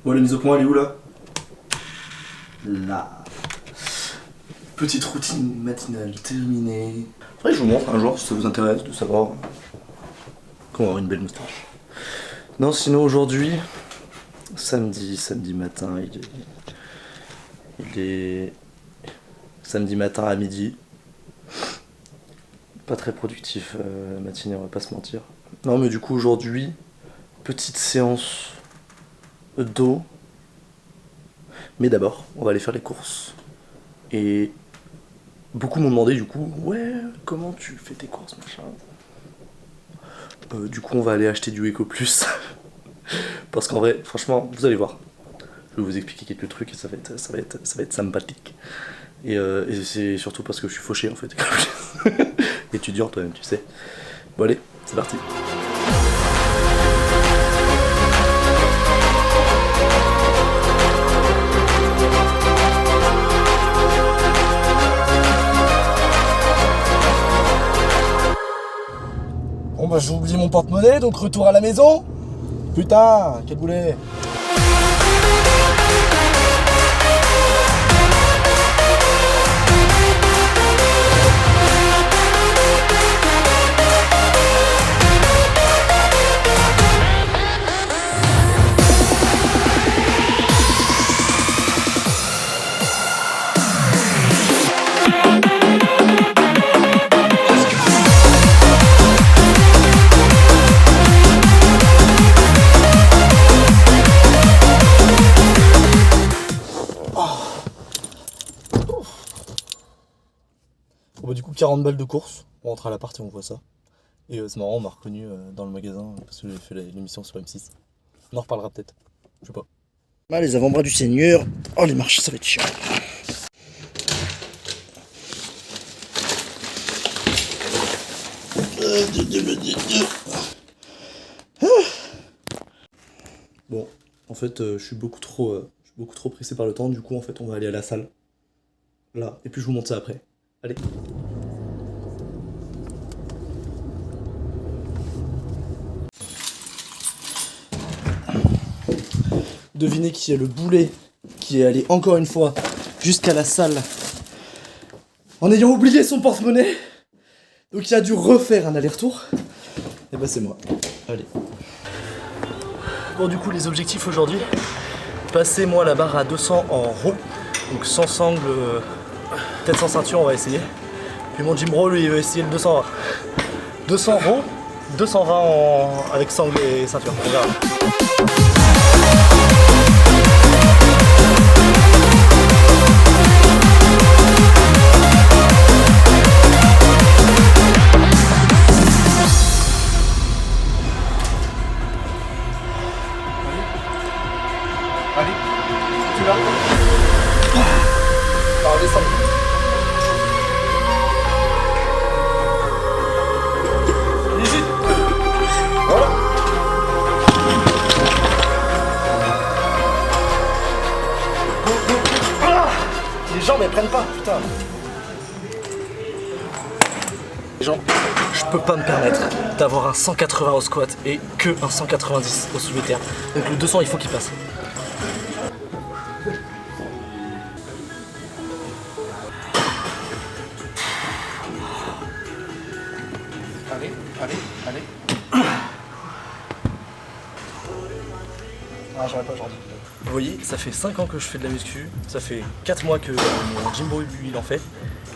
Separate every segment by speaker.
Speaker 1: Bon, la mise au point, elle est où là? Là. Petite routine matinale terminée. Faudrait que je vous montre un jour si ça vous intéresse de savoir comment avoir une belle moustache. Non, sinon aujourd'hui, samedi matin, il est samedi matin à midi. Pas très productif la matinée, on va pas se mentir. Non, mais du coup aujourd'hui, petite séance d'eau. Mais d'abord, on va aller faire les courses. Et beaucoup m'ont demandé du coup, ouais, comment tu fais tes courses, machin. Du coup, on va aller acheter du Eco Plus. Parce qu'en vrai, franchement, vous allez voir. Je vais vous expliquer quelques trucs et ça va être sympathique. Et c'est surtout parce que je suis fauché en fait. Étudiant toi-même, tu sais. Bon allez, c'est parti. Bon bah j'ai oublié mon porte-monnaie, donc retour à la maison. Putain, quel boulet. Bon bah du coup 40 balles de course, on rentre à l'appart et on voit ça. Et c'est marrant, on m'a reconnu dans le magasin parce que j'ai fait l'émission sur M6. On en reparlera peut-être, je sais pas. Ah les avant-bras du Seigneur, oh les marches ça va être chiant. Bon, en fait je suis beaucoup trop pressé par le temps, du coup en fait on va aller à la salle. Là, et puis je vous montre ça après. Allez. Devinez qui est le boulet qui est allé encore une fois jusqu'à la salle en ayant oublié son porte-monnaie. Donc il a dû refaire un aller-retour. Et bah c'est moi. Allez. Bon du coup les objectifs aujourd'hui. Passez-moi la barre à 200 en roue. Donc sans sangle, peut-être sans ceinture on va essayer. Puis mon Jim Bro lui il va essayer le 220. 200 roue, 220 avec sangle et ceinture. On verra.
Speaker 2: Allez, tu l'as.
Speaker 1: Alors descends.
Speaker 2: Visite.
Speaker 1: Voilà. Les jambes elles prennent pas, putain. Les jambes, je peux pas me permettre d'avoir un 180 au squat et que un 190 au soulevé de terre. Donc le 200 il faut qu'il passe.
Speaker 2: Allez.
Speaker 1: Ah, j'aurais pas aujourd'hui. Vous voyez, ça fait 5 ans que je fais de la muscu, ça fait 4 mois que mon Jimbo lui il en fait,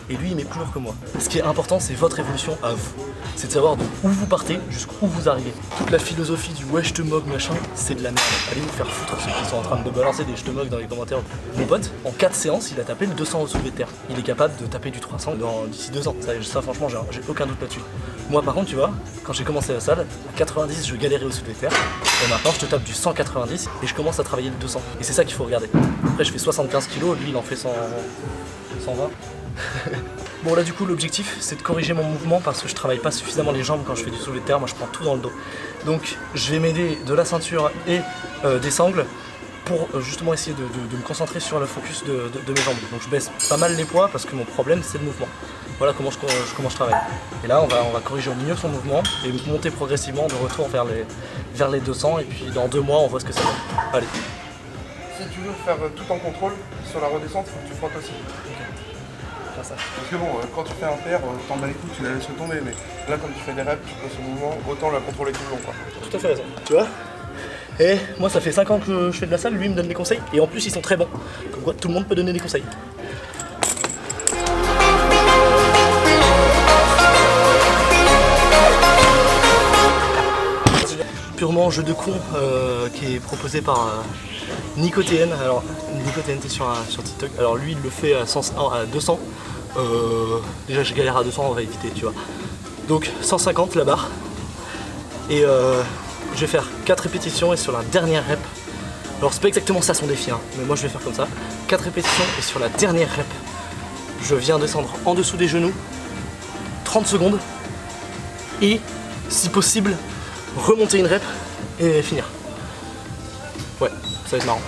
Speaker 1: et lui il met plus lourd que moi. Ce qui est important, c'est votre évolution à vous. C'est de savoir d'où vous partez jusqu'où vous arrivez. Toute la philosophie du ouais je te moque machin, c'est de la merde. Allez vous faire foutre ceux qui sont en train de balancer des je te moque dans les commentaires. Mon pote, en 4 séances, il a tapé le 200 au soulevé de terre. Il est capable de taper du 300 d'ici 2 ans. Ça franchement, j'ai aucun doute là-dessus. Moi par contre, tu vois, quand j'ai commencé la salle, à 90 je galérais au soulevé de terre. Et maintenant je te tape du 190 et je commence à travailler le 200. Et c'est ça qu'il faut regarder. Après je fais 75 kg, lui il en fait 120. Bon là du coup l'objectif c'est de corriger mon mouvement parce que je travaille pas suffisamment les jambes quand je fais du soulevé de terre, moi je prends tout dans le dos. Donc je vais m'aider de la ceinture et des sangles pour justement essayer de me concentrer sur le focus de mes jambes. Donc je baisse pas mal les poids parce que mon problème c'est le mouvement. Voilà comment je travaille. Et là on va corriger au milieu son mouvement et monter progressivement de retour vers les 200 et puis dans 2 mois on voit ce que ça donne. Allez.
Speaker 2: Si tu veux faire tout en contrôle, sur la redescente, il faut que tu frottes aussi.
Speaker 1: Faire ça.
Speaker 2: Parce que bon, quand tu fais un pair, t'en bats les coups, tu la laisses tomber, mais là, comme tu fais des reps, tu poses le mouvement, autant la contrôler tout le long, quoi.
Speaker 1: Tout à fait raison. Tu vois? Et moi, ça fait 5 ans que je fais de la salle, lui il me donne des conseils, et en plus, ils sont très bons. Comme quoi, tout le monde peut donner des conseils. Purement jeu de con qui est proposé par Nicotn. Alors Nicotn t'es sur TikTok. Alors lui il le fait à 200. Déjà je galère à 200, on va éviter tu vois. Donc 150 la barre. Et je vais faire 4 répétitions et sur la dernière rep. Alors c'est pas exactement ça son défi hein, mais moi je vais faire comme ça. 4 répétitions et sur la dernière rep, je viens descendre en dessous des genoux 30 secondes et si possible remonter une rep et finir. Ouais, ça va être marrant.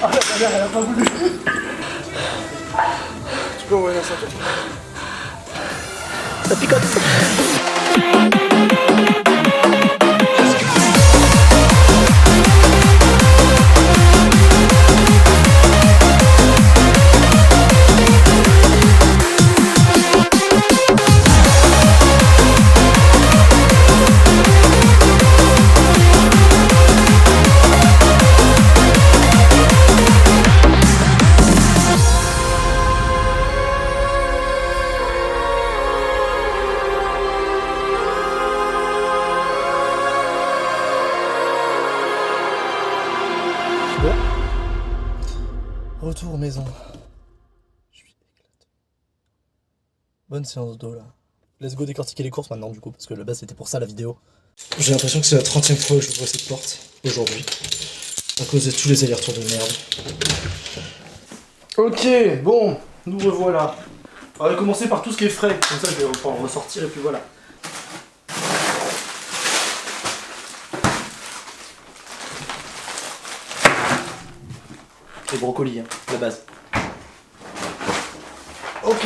Speaker 2: Ah la dernière, elle a pas voulu. Tu peux envoyer la ceinture.
Speaker 1: Ça picote. Retour maison. Je suis éclaté. Bonne séance d'eau là. Let's go décortiquer les courses maintenant du coup, parce que la base c'était pour ça la vidéo. J'ai l'impression que c'est la 30e fois que je vois cette porte aujourd'hui. À cause de tous les allers-retours de merde. Ok, bon, nous revoilà. On va commencer par tout ce qui est frais, comme ça je vais pouvoir ressortir et puis voilà. Les brocolis, hein, la base. Ok.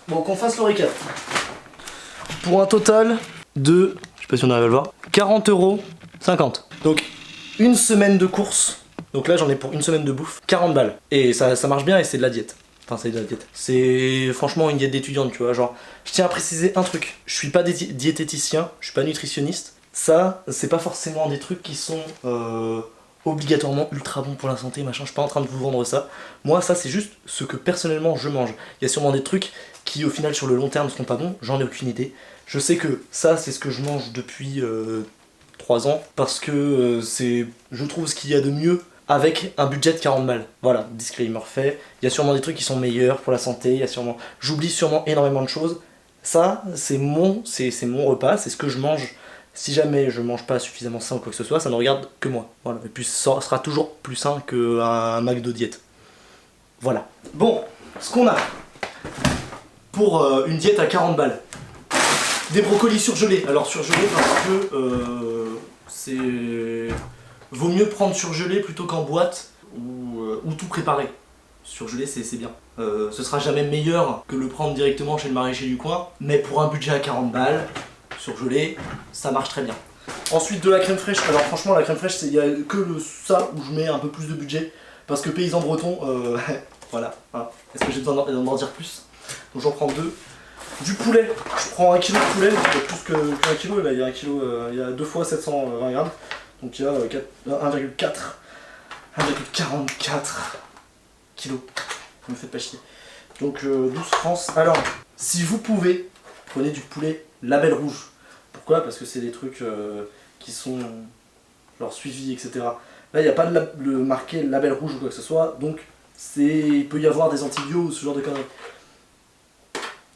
Speaker 1: Bon, qu'on fasse le récap. Pour un total de, je sais pas si on arrive à le voir, 40,50 €. Donc, une semaine de course. Donc là, j'en ai pour une semaine de bouffe. 40 balles. Et ça marche bien et c'est de la diète. Enfin, c'est de la diète. C'est franchement une diète d'étudiante, tu vois. Genre, je tiens à préciser un truc. Je suis pas diététicien, je suis pas nutritionniste. Ça, c'est pas forcément des trucs qui sont obligatoirement ultra bons pour la santé, machin. Je suis pas en train de vous vendre ça. Moi, ça, c'est juste ce que personnellement je mange. Il y a sûrement des trucs qui, au final, sur le long terme, ne seront pas bons. J'en ai aucune idée. Je sais que ça, c'est ce que je mange depuis 3 ans parce que je trouve ce qu'il y a de mieux avec un budget de 40 balles. Voilà, disclaimer fait. Il y a sûrement des trucs qui sont meilleurs pour la santé. Il y a sûrement, j'oublie sûrement énormément de choses. Ça, c'est mon repas, c'est ce que je mange. Si jamais je mange pas suffisamment sain ou quoi que ce soit, ça ne regarde que moi. Voilà. Et puis ça sera toujours plus sain qu'un McDo diète. Voilà. Bon, ce qu'on a pour une diète à 40 balles. Des brocolis surgelés. Alors surgelés parce que vaut mieux prendre surgelé plutôt qu'en boîte ou tout préparé. Surgelé c'est bien. Ce sera jamais meilleur que le prendre directement chez le maraîcher du coin, mais pour un budget à 40 balles, surgelé, ça marche très bien. Ensuite de la crème fraîche. Alors franchement la crème fraîche, il n'y a que ça où je mets un peu plus de budget. Parce que paysan breton, voilà. Hein. Est-ce que j'ai besoin d'en dire plus? Donc j'en prends 2. Du poulet, je prends 1 kg de poulet, il y a plus qu'un kilo, là, il y a 1 kg, il y a 2 fois 720 grammes. Donc il y a 1,44 kg. Ne me faites pas chier. Donc 12 France. Alors, si vous pouvez, prenez du poulet label rouge. Pourquoi? Parce que c'est des trucs qui sont leur suivi, etc. Là, il n'y a pas le marqué label rouge ou quoi que ce soit, donc il peut y avoir des antibiotiques ou ce genre de conneries.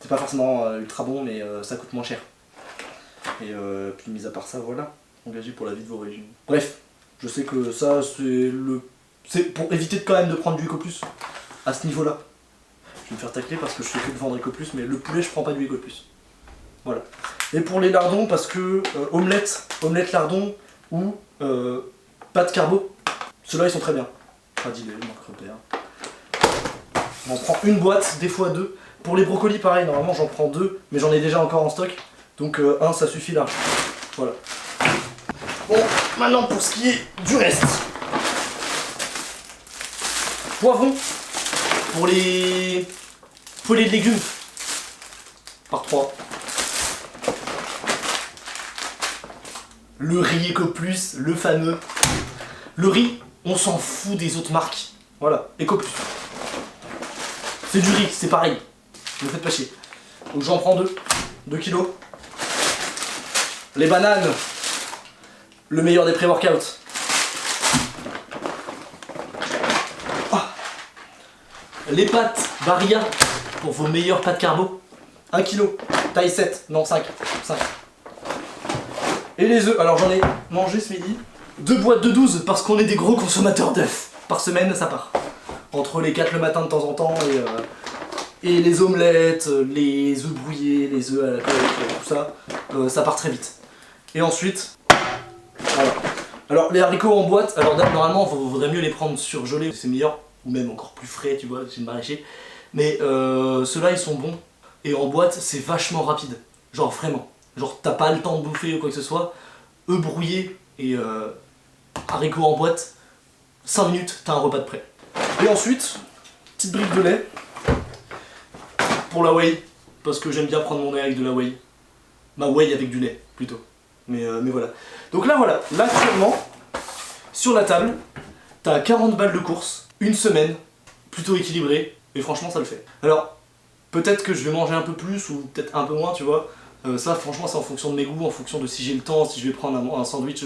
Speaker 1: C'est pas forcément ultra bon, mais ça coûte moins cher. Et puis, mis à part ça, voilà, engagé pour la vie de vos régimes. Bref, je sais que ça, c'est pour éviter quand même de prendre du Ecoplus à ce niveau-là. Je vais me faire tacler parce que je fais que de vendre Ecoplus, mais le poulet, je prends pas du Ecoplus. Voilà. Et pour les lardons, parce que omelette lardon ou pâte carbo, ceux-là ils sont très bien. Pas d'idée, marque repère. J'en prends une boîte, des fois deux. Pour les brocolis, pareil, normalement j'en prends deux, mais j'en ai déjà encore en stock. Donc un, ça suffit là. Voilà. Bon, maintenant pour ce qui est du reste. Poivron pour les poêlés de légumes. Par 3. Le riz Ecoplus, le fameux. Le riz, on s'en fout des autres marques. Voilà, Ecoplus. C'est du riz, c'est pareil. Ne me faites pas chier. Donc j'en prends 2 kilos. Les bananes, le meilleur des pré-workouts. Les pâtes Barilla pour vos meilleures pâtes carbo. 1 kg, taille 7, non 5. Et les œufs, alors j'en ai mangé ce midi. 2 boîtes de 12 parce qu'on est des gros consommateurs d'œufs. Par semaine ça part. Entre les 4 le matin de temps en temps et les omelettes, les œufs brouillés, les œufs à la coque, tout ça, ça part très vite. Et ensuite, voilà. Alors les haricots en boîte, alors normalement il vaudrait mieux les prendre surgelés, c'est meilleur, ou même encore plus frais, tu vois, c'est une maraîcher. Mais ceux-là ils sont bons, et en boîte c'est vachement rapide, genre vraiment. Genre t'as pas le temps de bouffer ou quoi que ce soit, œufs brouillés et haricots en boîte, 5 minutes, t'as un repas de prêt. Et ensuite, petite brique de lait, pour la whey, parce que j'aime bien prendre mon lait avec de la whey. Ma whey avec du lait, plutôt. Mais voilà. Donc là voilà, là actuellement, sur la table, t'as 40 balles de course, une semaine, plutôt équilibré, et franchement ça le fait. Alors, peut-être que je vais manger un peu plus, ou peut-être un peu moins, tu vois. Ça franchement c'est en fonction de mes goûts, en fonction de si j'ai le temps, si je vais prendre un sandwich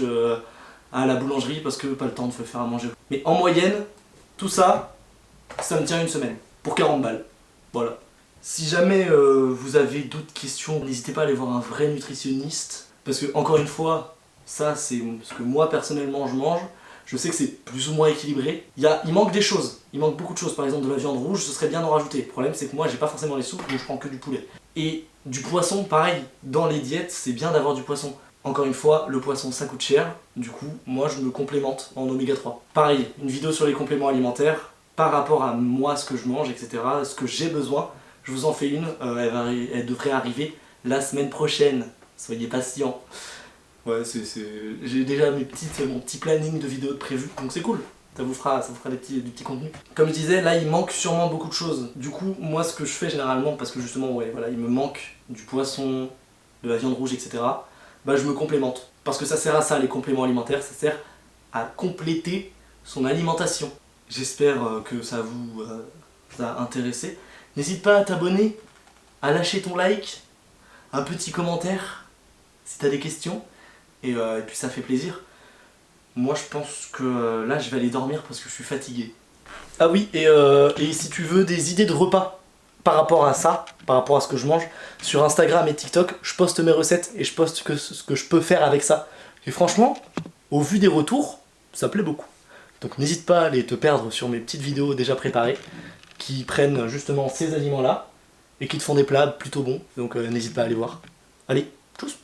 Speaker 1: à la boulangerie, parce que pas le temps de me faire à manger. Mais en moyenne, tout ça, ça me tient une semaine, pour 40 balles. Voilà. Si jamais vous avez d'autres questions, n'hésitez pas à aller voir un vrai nutritionniste. Parce que, encore une fois, ça c'est ce que moi personnellement je mange. Je sais que c'est plus ou moins équilibré. Il manque des choses, il manque beaucoup de choses. Par exemple de la viande rouge, ce serait bien d'en rajouter. Le problème c'est que moi j'ai pas forcément les sous, donc je prends que du poulet. Et du poisson, pareil, dans les diètes, c'est bien d'avoir du poisson. Encore une fois, le poisson ça coûte cher, du coup moi je me complémente en oméga 3. Pareil, une vidéo sur les compléments alimentaires, par rapport à moi, ce que je mange, etc., ce que j'ai besoin. Je vous en fais une, elle devrait arriver la semaine prochaine. Soyez patients. Ouais, j'ai déjà mon petit planning de vidéos de prévu, donc c'est cool. Ça vous fera du petit contenu. Comme je disais, là il manque sûrement beaucoup de choses. Du coup, moi ce que je fais généralement, parce que justement, ouais, voilà, il me manque du poisson, de la viande rouge, etc., bah je me complémente. Parce que ça sert à ça, les compléments alimentaires, ça sert à compléter son alimentation. J'espère que ça vous a intéressé. N'hésite pas à t'abonner, à lâcher ton like, un petit commentaire si t'as des questions, et puis ça fait plaisir. Moi je pense que là je vais aller dormir parce que je suis fatigué. Ah oui, et si tu veux des idées de repas par rapport à ça, par rapport à ce que je mange, sur Instagram et TikTok, je poste mes recettes et je poste ce que je peux faire avec ça. Et franchement, au vu des retours, ça plaît beaucoup. Donc n'hésite pas à aller te perdre sur mes petites vidéos déjà préparées, qui prennent justement ces aliments-là, et qui te font des plats plutôt bons, donc n'hésite pas à aller voir. Allez, tchuss!